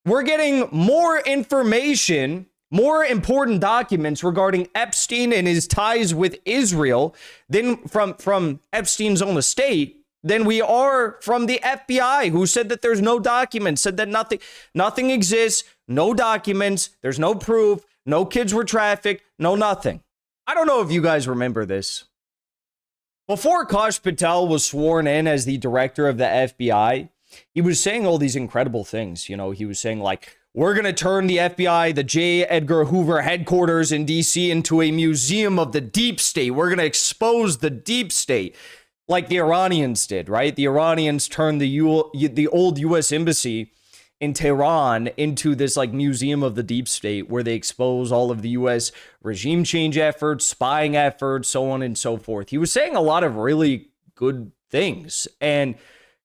We're getting more information, more important documents regarding Epstein and his ties with Israel than from Epstein's own estate than we are from the FBI, who said that there's no documents, said that nothing exists, no documents, there's no proof, no kids were trafficked, no nothing. I don't know if you guys remember this. Before Kash Patel was sworn in as the director of the FBI, he was saying all these incredible things. You know, he was saying like, we're going to turn the FBI, the J. Edgar Hoover headquarters in D.C. into a museum of the deep state. We're going to expose the deep state like the Iranians did, right? The Iranians turned the old U.S. embassy in Tehran into this like museum of the deep state where they expose all of the U.S. regime change efforts, spying efforts, so on and so forth. He was saying a lot of really good things. And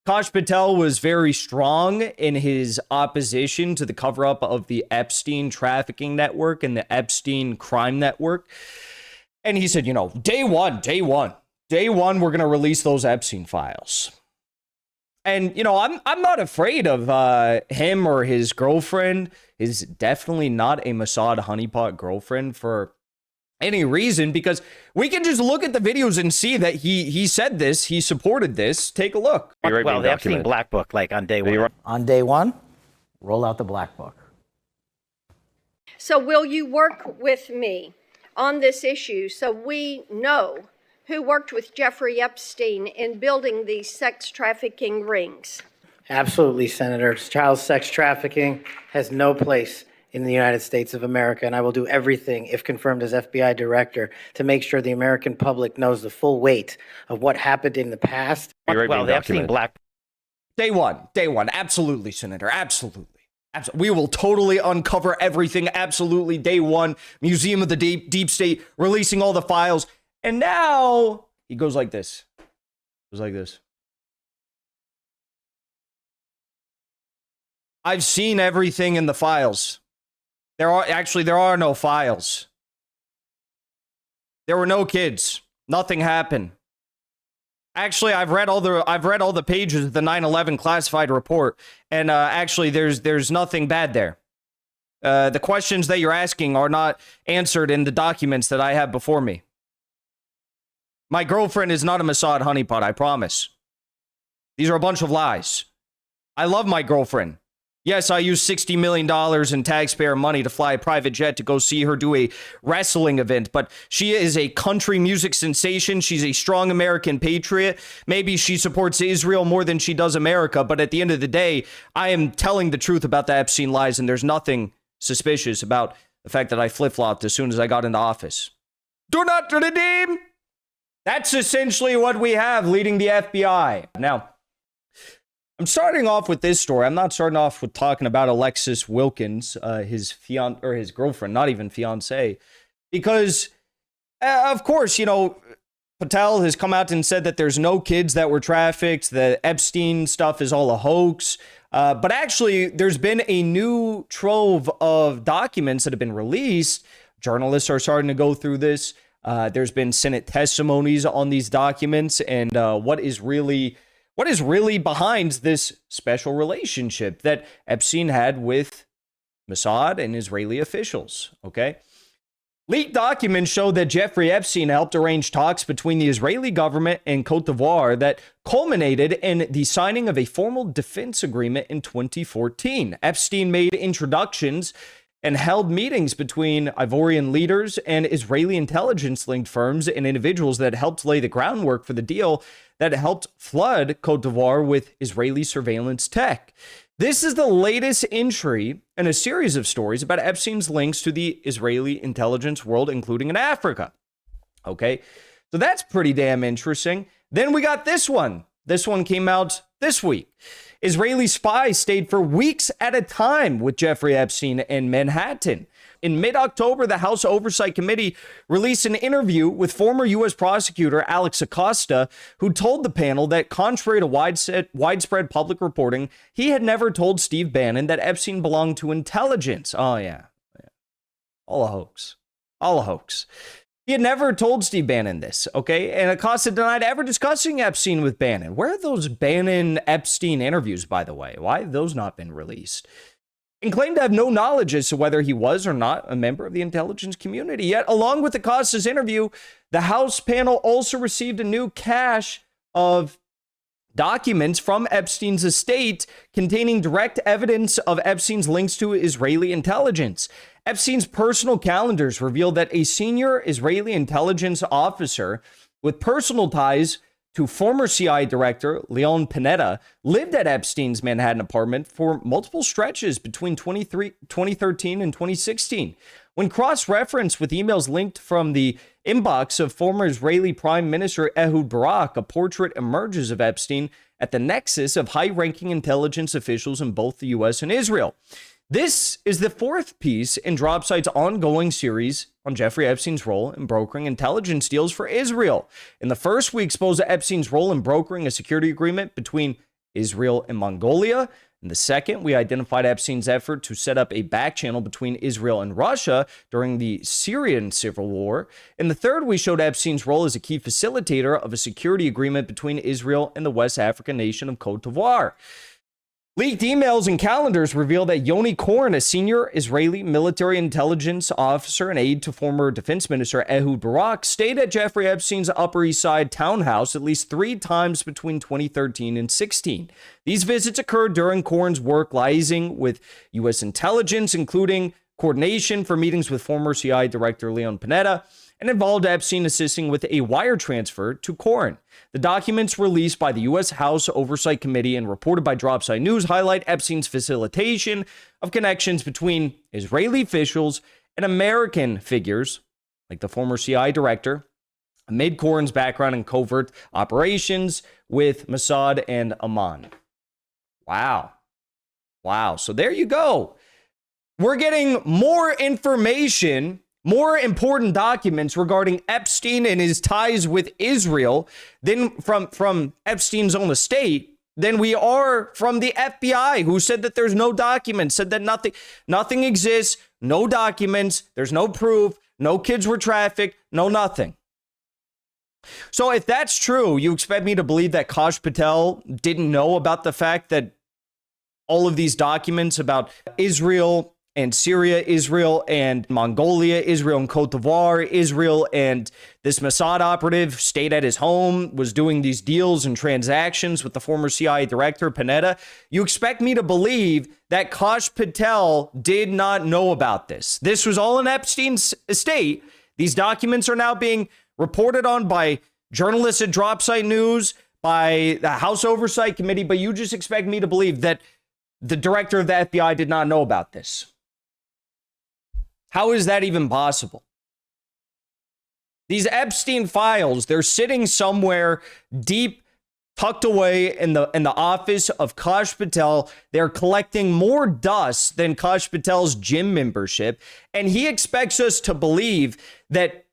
Kash Patel was very strong in his opposition to the cover-up of the Epstein trafficking network and the Epstein crime network. And he said, you know, day one, we're going to release those Epstein files. And, you know, I'm not afraid of him or his girlfriend. Is definitely not a Mossad honeypot girlfriend for any reason, because we can just look at the videos and see that he said this, he supported this. Take a look. Well, the Epstein Black Book, like on day one. On day one, roll out the Black Book. So will you work with me on this issue so we know who worked with Jeffrey Epstein in building these sex trafficking rings? Absolutely, Senator. Child sex trafficking has no place in the United States of America, and I will do everything, if confirmed as FBI director, to make sure the American public knows the full weight of what happened in the past. Well, the Epstein Black. Day one. Absolutely, Senator. Absolutely. We will totally uncover everything. Absolutely. Day one. Museum of the Deep State, releasing all the files. And now he goes like this. I've seen everything in the files. There are no files. There were no kids. Nothing happened. Actually, I've read all the pages of the 9/11 classified report, and actually, there's nothing bad there. The questions that you're asking are not answered in the documents that I have before me. My girlfriend is not a Mossad honeypot, I promise. These are a bunch of lies. I love my girlfriend. Yes, I used $60 million in taxpayer money to fly a private jet to go see her do a wrestling event, but she is a country music sensation. She's a strong American patriot. Maybe she supports Israel more than she does America, but at the end of the day, I am telling the truth about the Epstein lies, and there's nothing suspicious about the fact that I flip-flopped as soon as I got into office. Do not redeem! That's essentially what we have leading the FBI. Now, I'm starting off with this story. I'm not starting off with talking about Alexis Wilkins, his girlfriend, not even fiance, because, of course, you know, Patel has come out and said that there's no kids that were trafficked. The Epstein stuff is all a hoax. But actually, there's been a new trove of documents that have been released. Journalists are starting to go through this. There's been Senate testimonies on these documents, and what is really behind this special relationship that Epstein had with Mossad and Israeli officials, okay? Leaked documents show that Jeffrey Epstein helped arrange talks between the Israeli government and Cote d'Ivoire that culminated in the signing of a formal defense agreement in 2014. Epstein made introductions and held meetings between Ivorian leaders and Israeli intelligence-linked firms and individuals that helped lay the groundwork for the deal that helped flood Cote d'Ivoire with Israeli surveillance tech. This is the latest entry in a series of stories about Epstein's links to the Israeli intelligence world, including in Africa. Okay, so that's pretty damn interesting. Then we got this one. This one came out this week. Israeli spies stayed for weeks at a time with Jeffrey Epstein in Manhattan. In mid-October, the House Oversight Committee released an interview with former U.S. prosecutor Alex Acosta, who told the panel that contrary to widespread public reporting, he had never told Steve Bannon that Epstein belonged to intelligence. Oh, yeah. All a hoax. All a hoax. He had never told Steve Bannon this, okay? And Acosta denied ever discussing Epstein with Bannon. Where are those Bannon-Epstein interviews, by the way? Why have those not been released? and claimed to have no knowledge as to whether he was or not a member of the intelligence community. Yet, along with Acosta's interview, the House panel also received a new cache of documents from Epstein's estate containing direct evidence of Epstein's links to Israeli intelligence. Epstein's personal calendars reveal that a senior Israeli intelligence officer with personal ties to former CIA director Leon Panetta lived at Epstein's Manhattan apartment for multiple stretches between 2013 and 2016. When cross-referenced with emails linked from the inbox of former Israeli Prime Minister Ehud Barak, a portrait emerges of Epstein at the nexus of high-ranking intelligence officials in both the U.S. and Israel. This is the fourth piece in Dropside's ongoing series on Jeffrey Epstein's role in brokering intelligence deals for Israel. In the first, we exposed Epstein's role in brokering a security agreement between Israel and Mongolia. In the second, we identified Epstein's effort to set up a back channel between Israel and Russia during the Syrian civil war. In the third, we showed Epstein's role as a key facilitator of a security agreement between Israel and the West African nation of Cote d'Ivoire. Leaked emails and calendars reveal that Yoni Korn, a senior Israeli military intelligence officer and aide to former defense minister Ehud Barak, stayed at Jeffrey Epstein's Upper East Side townhouse at least 3 times between 2013 and 16. These visits occurred during Korn's work liaising with U.S. intelligence, including coordination for meetings with former CIA director Leon Panetta, and involved Epstein assisting with a wire transfer to Korn. The documents released by the U.S. House Oversight Committee and reported by Dropside News highlight Epstein's facilitation of connections between Israeli officials and American figures, like the former CIA director, amid Korn's background in covert operations with Mossad and Amman. Wow. So there you go. We're getting more information, more important documents regarding Epstein and his ties with Israel than from Epstein's own estate than we are from the FBI, who said that there's no documents, said that nothing exists, no documents, there's no proof, no kids were trafficked, no nothing. So if that's true, you expect me to believe that Kash Patel didn't know about the fact that all of these documents about Israel and Syria, Israel and Mongolia, Israel and Cote d'Ivoire, Israel and this Mossad operative stayed at his home, was doing these deals and transactions with the former CIA director, Panetta. You expect me to believe that Kash Patel did not know about this. This was all in Epstein's estate. These documents are now being reported on by journalists at Dropsite News, by the House Oversight Committee, but you just expect me to believe that the director of the FBI did not know about this. How is that even possible? These Epstein files, they're sitting somewhere deep, tucked away in the office of Kash Patel. They're collecting more dust than Kash Patel's gym membership. And he expects us to believe that,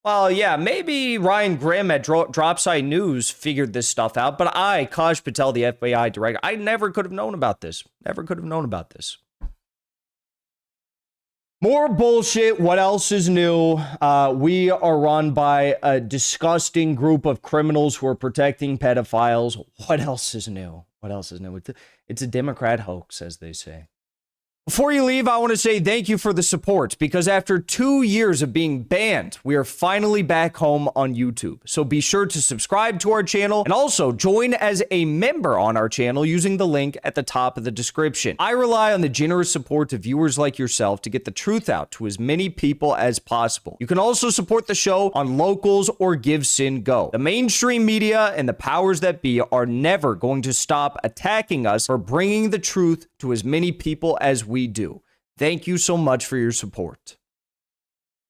well, yeah, maybe Ryan Grimm at Dropside News figured this stuff out. But I, Kash Patel, the FBI director, I never could have known about this. More bullshit. What else is new? We are run by a disgusting group of criminals who are protecting pedophiles. What else is new? It's a Democrat hoax, as they say. Before you leave, I want to say thank you for the support, because after 2 years of being banned, we are finally back home on YouTube. So be sure to subscribe to our channel and also join as a member on our channel using the link at the top of the description. I rely on the generous support of viewers like yourself to get the truth out to as many people as possible. You can also support the show on Locals or Give Sin Go. The mainstream media and the powers that be are never going to stop attacking us for bringing the truth to as many people as we do. Thank you so much for your support.